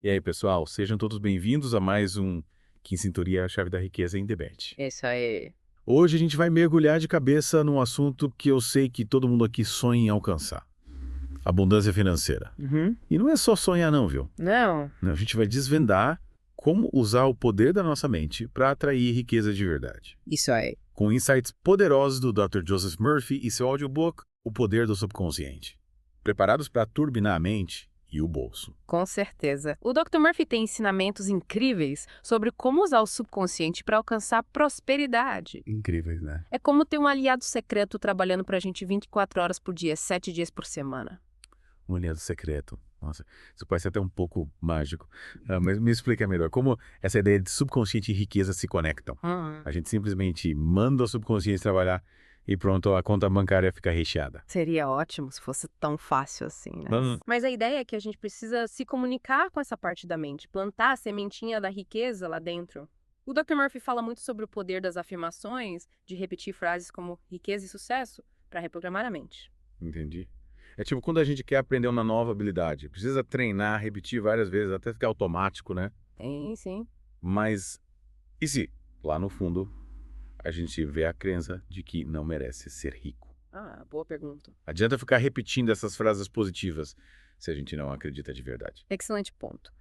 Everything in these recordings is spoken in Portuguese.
E aí, pessoal, sejam todos bem-vindos a mais um Quincintoria, a Chave da Riqueza em Debate. Isso aí. Hoje a gente vai mergulhar de cabeça num assunto que eu sei que todo mundo aqui sonha em alcançar: abundância financeira. Uhum. E não é só sonhar não, viu? Não, Não, a gente vai desvendar como usar o poder da nossa mente para atrair riqueza de verdade. isso aí. Com insights poderosos do Dr. Joseph Murphy e seu audiobook, O Poder do Subconsciente. Preparados para turbinar a mente e o bolso. Com certeza. O Dr. Murphy tem ensinamentos incríveis sobre como usar o subconsciente para alcançar prosperidade. Incríveis, né? É como ter um aliado secreto trabalhando para a gente 24 horas por dia, 7 dias por semana. Um aliado secreto. Nossa, isso parece até um pouco mágico. Mas me explica melhor, como essa ideia de subconsciente e riqueza se conectam? A gente simplesmente manda o subconsciente trabalhar e pronto, a conta bancária fica recheada. Seria ótimo se fosse tão fácil assim, né? Hum. Mas a ideia é que a gente precisa se comunicar com essa parte da mente, plantar a sementinha da riqueza lá dentro. O Dr. Murphy fala muito sobre o poder das afirmações, de repetir frases como riqueza e sucesso, para reprogramar a mente. Entendi. É tipo quando a gente quer aprender uma nova habilidade. Precisa treinar, repetir várias vezes, até ficar automático, né? Tem, sim. Mas e se, lá no fundo, a gente vê a crença de que não merece ser rico? Ah, boa pergunta. Adianta ficar repetindo essas frases positivas se a gente não acredita de verdade. Excelente ponto.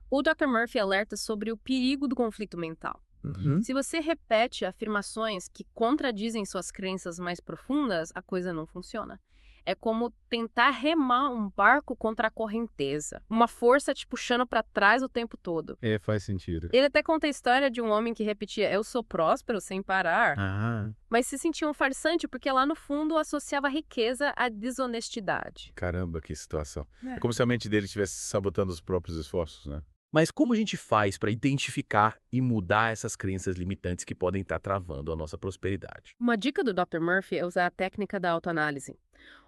O Dr. Murphy alerta sobre o perigo do conflito mental. Uhum. Se você repete afirmações que contradizem suas crenças mais profundas, a coisa não funciona. É como tentar remar um barco contra a correnteza. Uma força te puxando para trás o tempo todo. É, faz sentido. Ele até conta a história de um homem que repetia "eu sou próspero" sem parar, Ah, mas se sentia um farsante porque lá no fundo associava a riqueza à desonestidade. caramba, que situação. É É. como se a mente dele estivesse sabotando os próprios esforços, né? Mas como a gente faz para identificar e mudar essas crenças limitantes que podem estar travando a nossa prosperidade? Uma dica do Dr. Murphy é usar a técnica da autoanálise.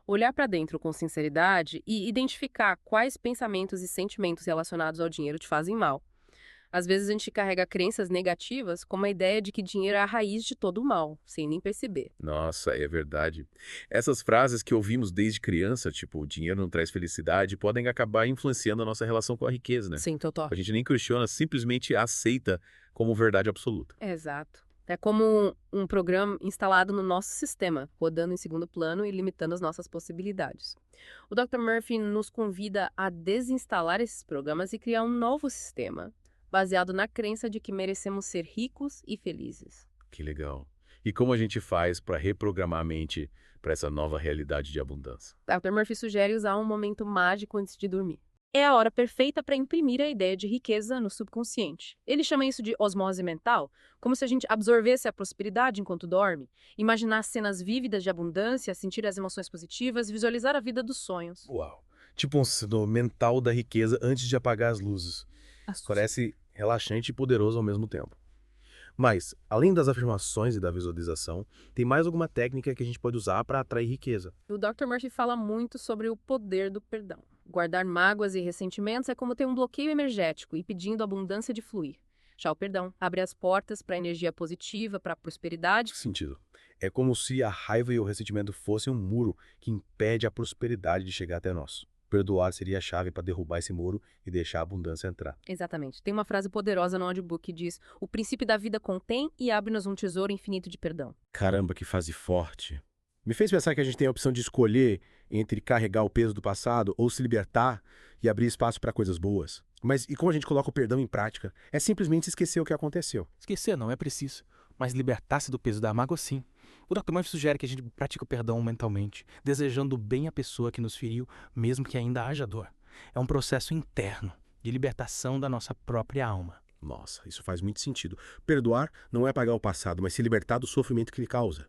Olhar para dentro com sinceridade e identificar quais pensamentos e sentimentos relacionados ao dinheiro te fazem mal. Às vezes a gente carrega crenças negativas como a ideia de que dinheiro é a raiz de todo o mal, sem nem perceber. Nossa, é verdade. Essas frases que ouvimos desde criança, tipo, o dinheiro não traz felicidade, podem acabar influenciando a nossa relação com a riqueza, né? Sim, Totó. A gente nem questiona, simplesmente aceita como verdade absoluta. Exato. É como um programa instalado no nosso sistema, rodando em segundo plano e limitando as nossas possibilidades. O Dr. Murphy nos convida a desinstalar esses programas e criar um novo sistema, baseado na crença de que merecemos ser ricos e felizes. Que legal. E como a gente faz para reprogramar a mente para essa nova realidade de abundância? Dr. Murphy sugere usar um momento mágico antes de dormir. É a hora perfeita para imprimir a ideia de riqueza no subconsciente. Ele chama isso de osmose mental, como se a gente absorvesse a prosperidade enquanto dorme, imaginar cenas vívidas de abundância, sentir as emoções positivas, visualizar a vida dos sonhos. Uau! Tipo um sino mental da riqueza antes de apagar as luzes. Parece relaxante e poderoso ao mesmo tempo. Mas, além das afirmações e da visualização, tem mais alguma técnica que a gente pode usar para atrair riqueza? O Dr. Murphy fala muito sobre o poder do perdão. Guardar mágoas e ressentimentos é como ter um bloqueio energético e pedindo abundância de fluir. Já o perdão abre as portas para a energia positiva, para a prosperidade. Sentido. É como se a raiva e o ressentimento fossem um muro que impede a prosperidade de chegar até nós. Perdoar seria a chave para derrubar esse muro e deixar a abundância entrar. Exatamente. Tem uma frase poderosa no audiobook que diz: o princípio da vida contém e abre-nos um tesouro infinito de perdão. Caramba, que frase forte. Me fez pensar que a gente tem a opção de escolher entre carregar o peso do passado ou se libertar e abrir espaço para coisas boas. Mas e como a gente coloca o perdão em prática? É simplesmente esquecer o que aconteceu. Esquecer não é preciso, mas libertar-se do peso da mágoa sim. O Dr. Murphy sugere que a gente pratique o perdão mentalmente, desejando bem à pessoa que nos feriu, mesmo que ainda haja dor. É um processo interno, de libertação da nossa própria alma. Nossa, isso faz muito sentido. Perdoar não é apagar o passado, mas se libertar do sofrimento que ele causa.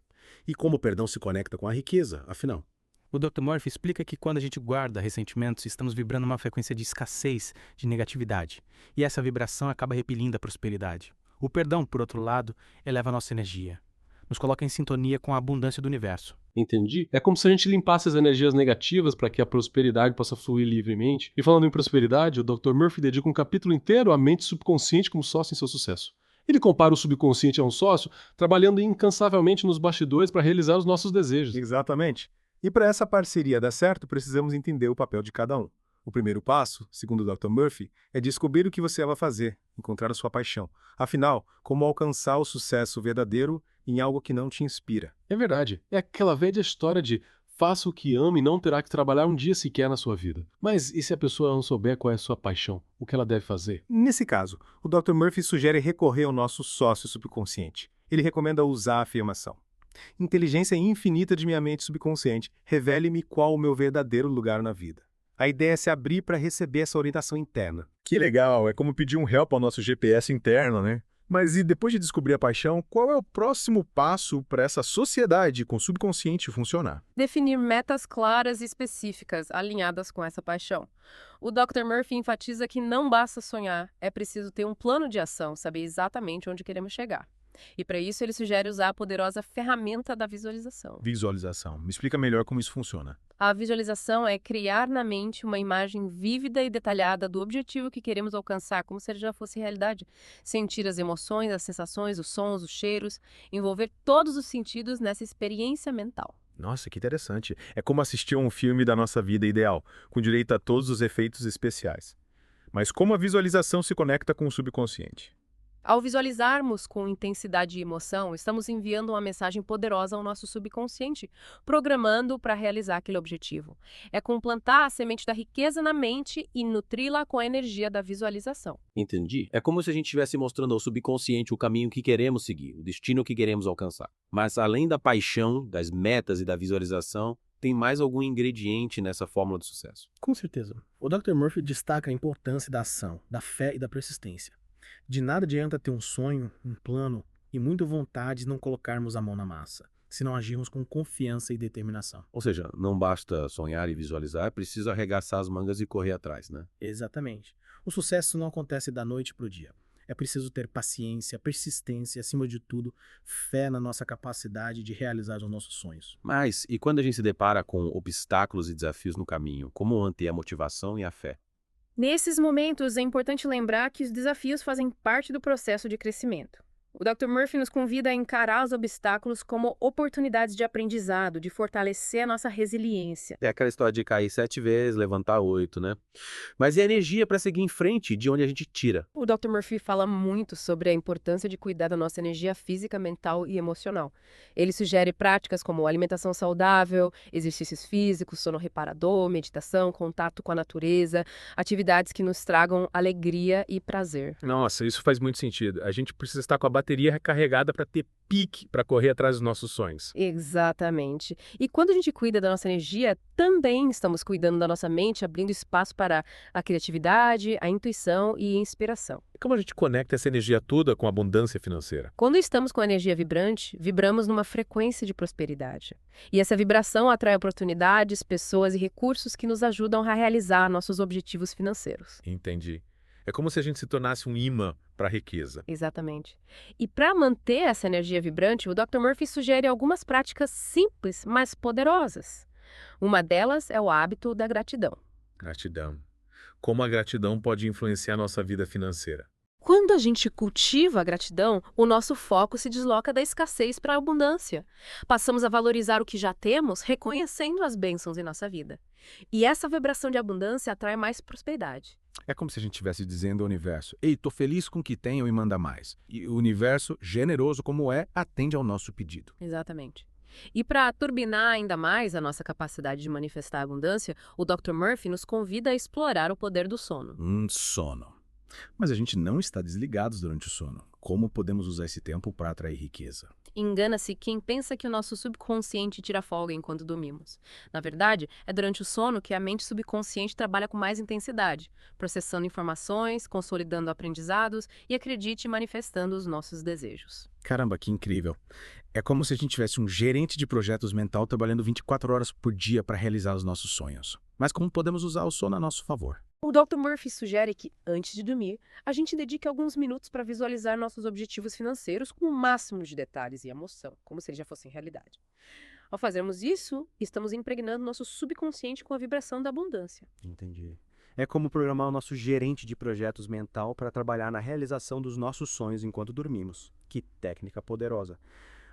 E como o perdão se conecta com a riqueza, afinal? O Dr. Murphy explica que quando a gente guarda ressentimentos, estamos vibrando uma frequência de escassez, de negatividade. E essa vibração acaba repelindo a prosperidade. O perdão, por outro lado, eleva a nossa energia. Nos coloca em sintonia com a abundância do universo. Entendi. É como se a gente limpasse as energias negativas para que a prosperidade possa fluir livremente. E falando em prosperidade, o Dr. Murphy dedica um capítulo inteiro à mente subconsciente como sócio em seu sucesso. Ele compara o subconsciente a um sócio, trabalhando incansavelmente nos bastidores para realizar os nossos desejos. Exatamente. E para essa parceria dar certo, precisamos entender o papel de cada um. O primeiro passo, segundo o Dr. Murphy, é descobrir o que você ama fazer, encontrar a sua paixão. Afinal, como alcançar o sucesso verdadeiro em algo que não te inspira? É verdade. É aquela velha história de faça o que ama e não terá que trabalhar um dia sequer na sua vida. Mas e se a pessoa não souber qual é a sua paixão? O que ela deve fazer? Nesse caso, o Dr. Murphy sugere recorrer ao nosso sócio subconsciente. Ele recomenda usar a afirmação: inteligência infinita de minha mente subconsciente, revele-me qual o meu verdadeiro lugar na vida. A ideia é se abrir para receber essa orientação interna. Que legal, é como pedir um help ao nosso GPS interno, né? Mas e depois de descobrir a paixão, qual é o próximo passo para essa sociedade com o subconsciente funcionar? Definir metas claras e específicas, alinhadas com essa paixão. O Dr. Murphy enfatiza que não basta sonhar, é preciso ter um plano de ação, saber exatamente onde queremos chegar. E para isso ele sugere usar a poderosa ferramenta da visualização. Visualização. Me explica melhor como isso funciona. A visualização é criar na mente uma imagem vívida e detalhada do objetivo que queremos alcançar, como se ele já fosse realidade. Sentir as emoções, as sensações, os sons, os cheiros, envolver todos os sentidos nessa experiência mental. Nossa, que interessante. É como assistir a um filme da nossa vida ideal, com direito a todos os efeitos especiais. Mas como a visualização se conecta com o subconsciente? Ao visualizarmos com intensidade e emoção, estamos enviando uma mensagem poderosa ao nosso subconsciente, programando para realizar aquele objetivo. É como plantar a semente da riqueza na mente e nutri-la com a energia da visualização. Entendi. É como se a gente estivesse mostrando ao subconsciente o caminho que queremos seguir, o destino que queremos alcançar. Mas além da paixão, das metas e da visualização, tem mais algum ingrediente nessa fórmula de sucesso? Com certeza. O Dr. Murphy destaca a importância da ação, da fé e da persistência. De nada adianta ter um sonho, um plano e muita vontade e não colocarmos a mão na massa, se não agirmos com confiança e determinação. Ou seja, não basta sonhar e visualizar, é preciso arregaçar as mangas e correr atrás, né? Exatamente. O sucesso não acontece da noite para o dia. É preciso ter paciência, persistência e, acima de tudo, fé na nossa capacidade de realizar os nossos sonhos. Mas, e quando a gente se depara com obstáculos e desafios no caminho, como manter a motivação e a fé? Nesses momentos, é importante lembrar que os desafios fazem parte do processo de crescimento. O Dr. Murphy nos convida a encarar os obstáculos como oportunidades de aprendizado, de fortalecer a nossa resiliência. É aquela história de cair 7 vezes, levantar 8, né? Mas e a energia para seguir em frente, de onde a gente tira? O Dr. Murphy fala muito sobre a importância de cuidar da nossa energia física, mental e emocional. Ele sugere práticas como alimentação saudável, exercícios físicos, sono reparador, meditação, contato com a natureza, atividades que nos tragam alegria e prazer. Nossa, isso faz muito sentido. A gente precisa estar com a bateria recarregada para ter pique para correr atrás dos nossos sonhos. Exatamente. E quando a gente cuida da nossa energia, também estamos cuidando da nossa mente, abrindo espaço para a criatividade, a intuição e a inspiração. Como a gente conecta essa energia toda com a abundância financeira? Quando estamos com a energia vibrante, vibramos numa frequência de prosperidade. E essa vibração atrai oportunidades, pessoas e recursos que nos ajudam a realizar nossos objetivos financeiros. Entendi. É como se a gente se tornasse um imã para a riqueza. Exatamente. E para manter essa energia vibrante, o Dr. Murphy sugere algumas práticas simples, mas poderosas. Uma delas é o hábito da gratidão. Gratidão. Como a gratidão pode influenciar a nossa vida financeira? Quando a gente cultiva a gratidão, o nosso foco se desloca da escassez para a abundância. Passamos a valorizar o que já temos, reconhecendo as bênçãos em nossa vida. E essa vibração de abundância atrai mais prosperidade. É como se a gente estivesse dizendo ao universo: ei, tô feliz com o que tenho e manda mais. E o universo, generoso como é, atende ao nosso pedido. Exatamente. E para turbinar ainda mais a nossa capacidade de manifestar a abundância, o Dr. Murphy nos convida a explorar o poder do sono. Sono. Mas a gente não está desligados durante o sono. Como podemos usar esse tempo para atrair riqueza? Engana-se quem pensa que o nosso subconsciente tira folga enquanto dormimos. Na verdade, é durante o sono que a mente subconsciente trabalha com mais intensidade, processando informações, consolidando aprendizados e, acredite, manifestando os nossos desejos. Caramba, que incrível. É como se a gente tivesse um gerente de projetos mental trabalhando 24 horas por dia para realizar os nossos sonhos. Mas como podemos usar o sono a nosso favor? O Dr. Murphy sugere que, antes de dormir, a gente dedique alguns minutos para visualizar nossos objetivos financeiros com o máximo de detalhes e emoção, como se eles já fossem realidade. Ao fazermos isso, estamos impregnando nosso subconsciente com a vibração da abundância. Entendi. É como programar o nosso gerente de projetos mental para trabalhar na realização dos nossos sonhos enquanto dormimos. Que técnica poderosa.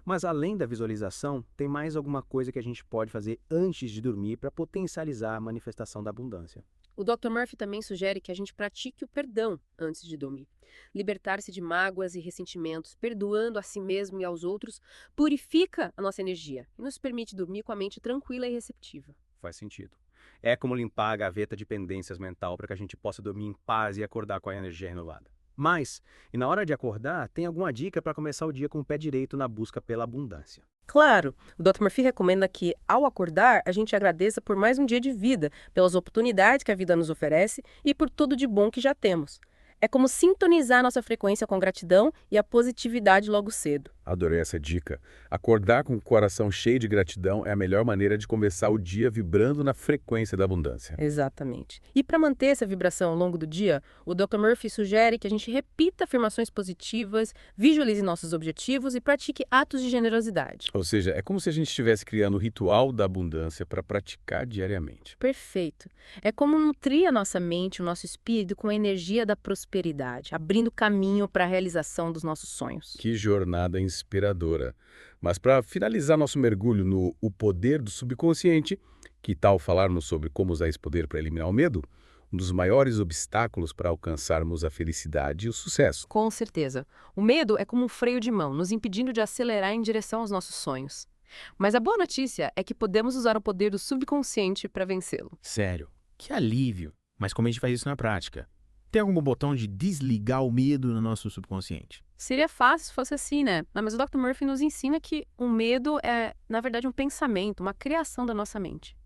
Mas além da visualização, tem mais alguma coisa que a gente pode fazer antes de dormir para potencializar a manifestação da abundância? O Dr. Murphy também sugere que a gente pratique o perdão antes de dormir. Libertar-se de mágoas e ressentimentos, perdoando a si mesmo e aos outros, purifica a nossa energia e nos permite dormir com a mente tranquila e receptiva. Faz sentido. É como limpar a gaveta de pendências mental para que a gente possa dormir em paz e acordar com a energia renovada. Mas, e na hora de acordar, tem alguma dica para começar o dia com o pé direito na busca pela abundância? Claro, o Dr. Murphy recomenda que, ao acordar, a gente agradeça por mais um dia de vida, pelas oportunidades que a vida nos oferece e por tudo de bom que já temos. É como sintonizar nossa frequência com gratidão e a positividade logo cedo. Adorei essa dica. Acordar com o coração cheio de gratidão é a melhor maneira de começar o dia vibrando na frequência da abundância. Exatamente. E para manter essa vibração ao longo do dia, o Dr. Murphy sugere que a gente repita afirmações positivas, visualize nossos objetivos e pratique atos de generosidade. Ou seja, é como se a gente estivesse criando o ritual da abundância para praticar diariamente. Perfeito. É como nutrir a nossa mente, o nosso espírito com a energia da prosperidade, abrindo caminho para a realização dos nossos sonhos. Que jornada inspiradora. Mas para finalizar nosso mergulho no O Poder do Subconsciente, que tal falarmos sobre como usar esse poder para eliminar o medo? Um dos maiores obstáculos para alcançarmos a felicidade e o sucesso. Com certeza. O medo é como um freio de mão, nos impedindo de acelerar em direção aos nossos sonhos. Mas a boa notícia é que podemos usar o poder do subconsciente para vencê-lo. Sério, que alívio. Mas como a gente faz isso na prática? Tem algum botão de desligar o medo no nosso subconsciente? Seria fácil se fosse assim, né? Mas o Dr. Murphy nos ensina que o medo é, na verdade, um pensamento, uma criação da nossa mente.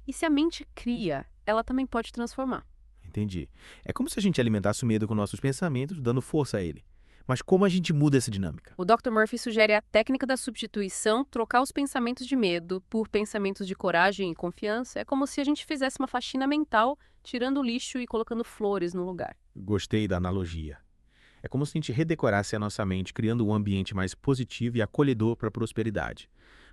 E se a mente cria, ela também pode transformar. Entendi. É como se a gente alimentasse o medo com nossos pensamentos, dando força a ele. Mas como a gente muda essa dinâmica? O Dr. Murphy sugere a técnica da substituição, trocar os pensamentos de medo por pensamentos de coragem e confiança. É como se a gente fizesse uma faxina mental, tirando o lixo e colocando flores no lugar. Gostei da analogia. É como se a gente redecorasse a nossa mente, criando um ambiente mais positivo e acolhedor para a prosperidade.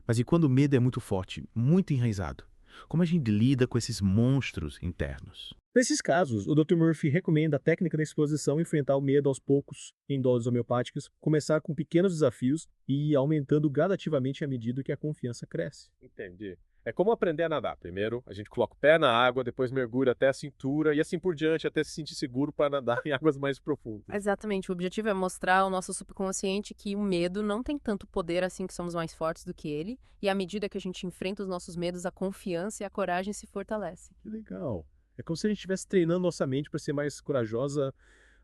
Mas e quando o medo é muito forte, muito enraizado? Como a gente lida com esses monstros internos? Nesses casos, o Dr. Murphy recomenda a técnica da exposição e enfrentar o medo aos poucos, em doses homeopáticas, começar com pequenos desafios e ir aumentando gradativamente à medida que a confiança cresce. Entendi. É como aprender a nadar. Primeiro, a gente coloca o pé na água, depois mergulha até a cintura e assim por diante até se sentir seguro para nadar em águas mais profundas. Exatamente. O objetivo é mostrar ao nosso subconsciente que o medo não tem tanto poder assim, que somos mais fortes do que ele. E à medida que a gente enfrenta os nossos medos, a confiança e a coragem se fortalecem. Que legal. É como se a gente estivesse treinando nossa mente para ser mais corajosa,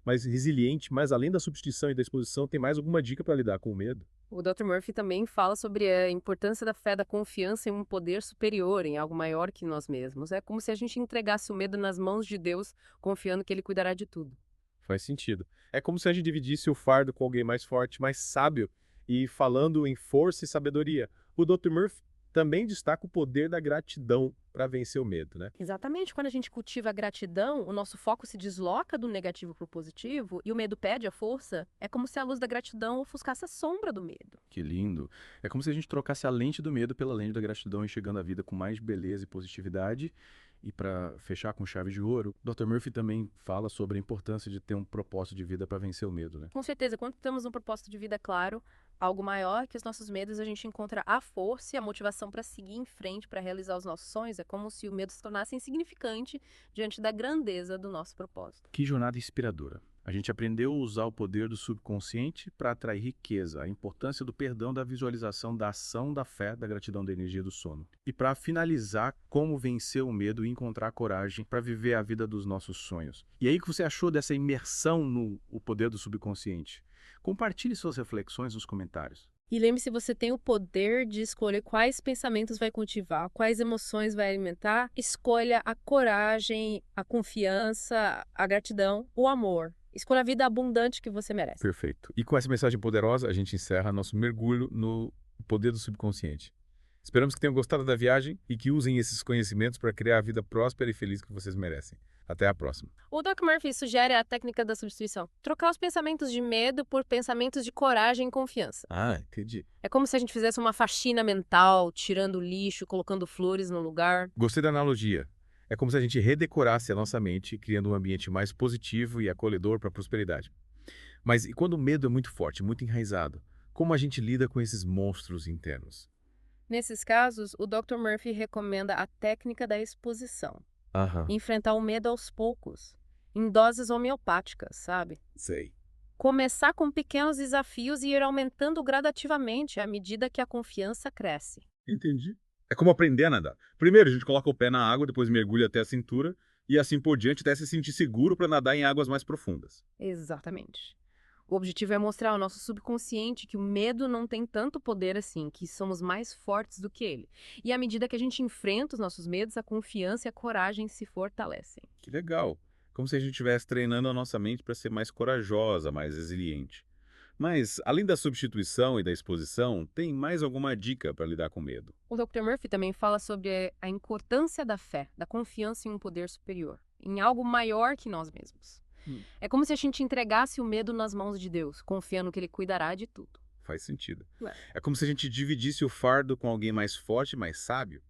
mais resiliente, mas além da substituição e da exposição, tem mais alguma dica para lidar com o medo? O Dr. Murphy também fala sobre a importância da fé, da confiança em um poder superior, em algo maior que nós mesmos. É como se a gente entregasse o medo nas mãos de Deus, confiando que ele cuidará de tudo. Faz sentido. É como se a gente dividisse o fardo com alguém mais forte, mais sábio e falando em força e sabedoria. O Dr. Murphy também destaca o poder da gratidão para vencer o medo, né? Exatamente. Quando a gente cultiva a gratidão, o nosso foco se desloca do negativo para o positivo e o medo perde a força. É como se a luz da gratidão ofuscasse a sombra do medo. Que lindo. É como se a gente trocasse a lente do medo pela lente da gratidão, enxergando a vida com mais beleza e positividade. E para fechar com chave de ouro, Dr. Murphy também fala sobre a importância de ter um propósito de vida para vencer o medo, né? Com certeza, quando temos um propósito de vida claro, algo maior que os nossos medos, a gente encontra a força e a motivação para seguir em frente, para realizar os nossos sonhos. É como se o medo se tornasse insignificante diante da grandeza do nosso propósito. Que jornada inspiradora. A gente aprendeu a usar o poder do subconsciente para atrair riqueza, a importância do perdão, da visualização, da ação, da fé, da gratidão, da energia do sono. E para finalizar, como vencer o medo e encontrar coragem para viver a vida dos nossos sonhos. E aí, o que você achou dessa imersão no o poder do subconsciente? Compartilhe suas reflexões nos comentários. E lembre-se, você tem o poder de escolher quais pensamentos vai cultivar, quais emoções vai alimentar. Escolha a coragem, a confiança, a gratidão, o amor. Escolha a vida abundante que você merece. Perfeito. E com essa mensagem poderosa, a gente encerra nosso mergulho no poder do subconsciente. Esperamos que tenham gostado da viagem e que usem esses conhecimentos para criar a vida próspera e feliz que vocês merecem. Até a próxima. O Dr. Murphy sugere a técnica da substituição. Trocar os pensamentos de medo por pensamentos de coragem e confiança. Ah, entendi. É como se a gente fizesse uma faxina mental, tirando o lixo, colocando flores no lugar. Gostei da analogia. É como se a gente redecorasse a nossa mente, criando um ambiente mais positivo e acolhedor para a prosperidade. Mas e quando o medo é muito forte, muito enraizado? Como a gente lida com esses monstros internos? Nesses casos, o Dr. Murphy recomenda a técnica da exposição. Aham, Enfrentar o medo aos poucos, em doses homeopáticas, sabe? sei. Começar com pequenos desafios e ir aumentando gradativamente à medida que a confiança cresce. Entendi. É como aprender a nadar. Primeiro a gente coloca o pé na água, depois mergulha até a cintura e assim por diante até se sentir seguro para nadar em águas mais profundas. Exatamente. O objetivo é mostrar ao nosso subconsciente que o medo não tem tanto poder assim, que somos mais fortes do que ele. E à medida que a gente enfrenta os nossos medos, a confiança e a coragem se fortalecem. Que legal. Como se a gente estivesse treinando a nossa mente para ser mais corajosa, mais resiliente. Mas, além da substituição e da exposição, tem mais alguma dica para lidar com medo? O Dr. Murphy também fala sobre a importância da fé, da confiança em um poder superior, em algo maior que nós mesmos. É como se a gente entregasse o medo nas mãos de Deus, confiando que Ele cuidará de tudo. Faz sentido. Ué. É como se a gente dividisse o fardo com alguém mais forte e mais sábio.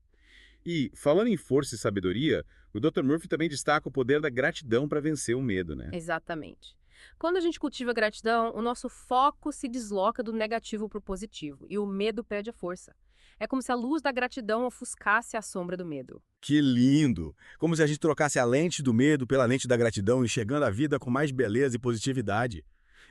E, falando em força e sabedoria, o Dr. Murphy também destaca o poder da gratidão para vencer o medo, né? Exatamente. Quando a gente cultiva gratidão, o nosso foco se desloca do negativo para o positivo e o medo perde a força. É como se a luz da gratidão ofuscasse a sombra do medo. Que lindo! Como se a gente trocasse a lente do medo pela lente da gratidão, enxergando a vida com mais beleza e positividade.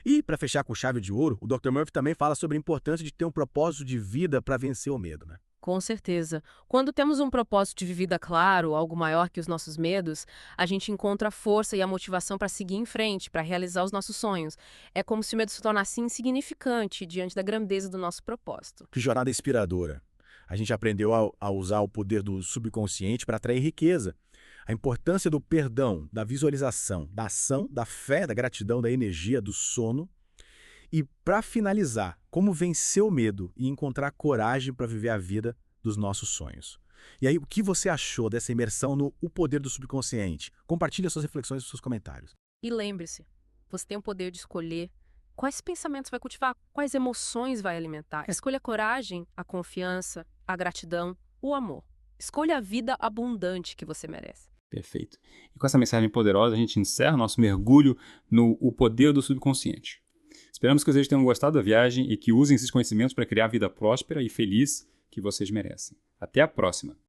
E, para fechar com chave de ouro, o Dr. Murphy também fala sobre a importância de ter um propósito de vida para vencer o medo, né? Com certeza. Quando temos um propósito de vida claro, algo maior que os nossos medos, a gente encontra a força e a motivação para seguir em frente, para realizar os nossos sonhos. É como se o medo se tornasse insignificante diante da grandeza do nosso propósito. Que jornada inspiradora! A gente aprendeu a usar o poder do subconsciente para atrair riqueza. A importância do perdão, da visualização, da ação, da fé, da gratidão, da energia, do sono. E, para finalizar, como vencer o medo e encontrar coragem para viver a vida dos nossos sonhos. E aí, o que você achou dessa imersão no O Poder do Subconsciente? Compartilhe as suas reflexões e os seus comentários. E lembre-se, você tem o poder de escolher quais pensamentos vai cultivar, quais emoções vai alimentar. Escolha a coragem, a confiança, a gratidão, o amor. Escolha a vida abundante que você merece. Perfeito. E com essa mensagem poderosa, a gente encerra nosso mergulho no O Poder do Subconsciente. Esperamos que vocês tenham gostado da viagem e que usem esses conhecimentos para criar a vida próspera e feliz que vocês merecem. Até a próxima!